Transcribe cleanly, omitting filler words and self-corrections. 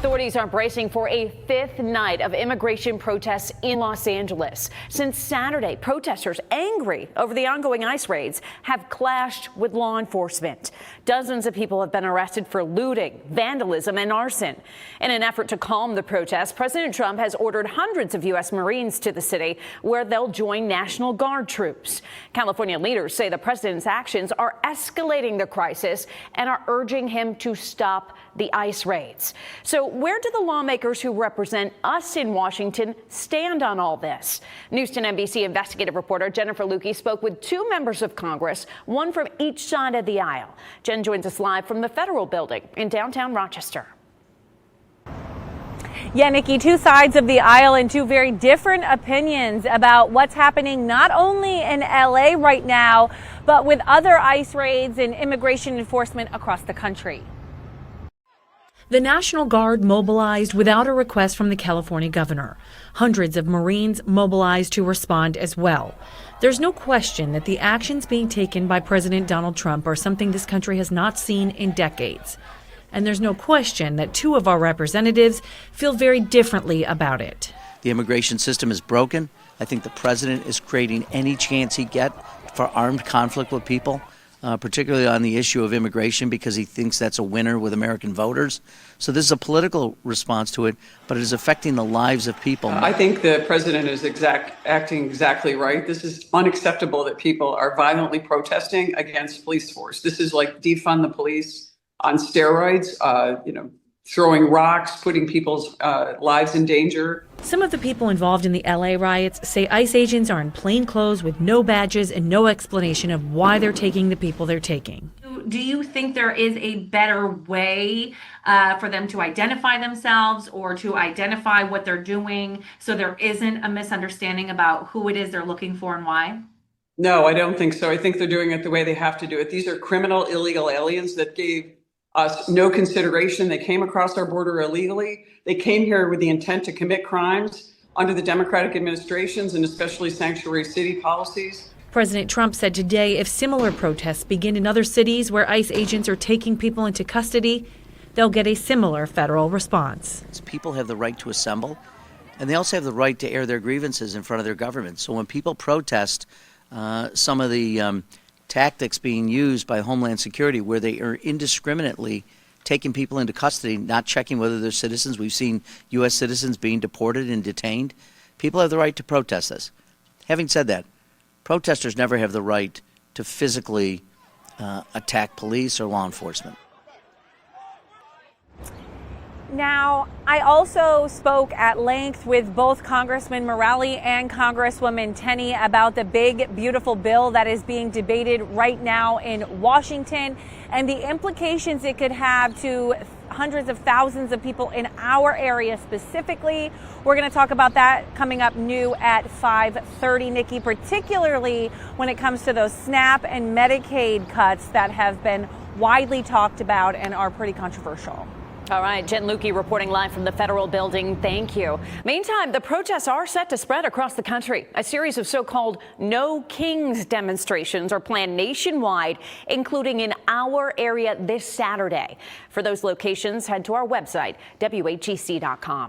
Authorities are bracing for a fifth night of immigration protests in Los Angeles. Since Saturday, protesters angry over the ongoing ICE raids have clashed with law enforcement. Dozens of people have been arrested for looting, vandalism, and arson. In an effort to calm the protests, President Trump has ordered hundreds of U.S. Marines to the city, where they'll join National Guard troops. California leaders say the president's actions are escalating the crisis and are urging him to stop the ICE raids. So where do the lawmakers who represent us in Washington stand on all this? News 10 NBC investigative reporter Jennifer Lukey spoke with two members of Congress, one from each side of the aisle. Jen joins us live from the Federal Building in downtown Rochester. Yeah, Nikki, two sides of the aisle and two very different opinions about what's happening not only in LA right now, but with other ICE raids and immigration enforcement across the country. The National Guard mobilized without a request from the California governor. Hundreds of Marines mobilized to respond as well. There's no question that the actions being taken by President Donald Trump are something this country has not seen in decades. And there's no question that two of our representatives feel very differently about it. The immigration system is broken. I think the president is creating any chance he gets for armed conflict with people, particularly on the issue of immigration, because he thinks that's a winner with American voters. So this is a political response to it, but it is affecting the lives of people. I think the president is acting exactly right. This is unacceptable that people are violently protesting against police force. This is like defund the police on steroids, throwing rocks, putting people's lives in danger. Some of the people involved in the LA riots say ICE agents are in plain clothes with no badges and no explanation of why they're taking the people they're taking. Do you think there is a better way for them to identify themselves or to identify what they're doing so there isn't a misunderstanding about who it is they're looking for and why? No, I don't think so. I think they're doing it the way they have to do it. These are criminal, illegal aliens that gave us no consideration. They came across our border illegally. They came here with the intent to commit crimes under the Democratic administrations and especially sanctuary city policies. President Trump said today if similar protests begin in other cities where ICE agents are taking people into custody, they'll get a similar federal response. People have the right to assemble, and they also have the right to air their grievances in front of their government. So when people protest some of the tactics being used by Homeland Security, where they are indiscriminately taking people into custody, not checking whether they're citizens. We've seen U.S. citizens being deported and detained. People have the right to protest this. Having said that, protesters never have the right to physically attack police or law enforcement. Now, I also spoke at length with both Congressman Morelle and Congresswoman Tenney about the big, beautiful bill that is being debated right now in Washington and the implications it could have to hundreds of thousands of people in our area specifically. We're going to talk about that coming up new at 5:30, Nikki, particularly when it comes to those SNAP and Medicaid cuts that have been widely talked about and are pretty controversial. All right, Jen Lukey reporting live from the Federal Building. Thank you. Meantime, the protests are set to spread across the country. A series of so-called No Kings demonstrations are planned nationwide, including in our area this Saturday. For those locations, head to our website, WHEC.com.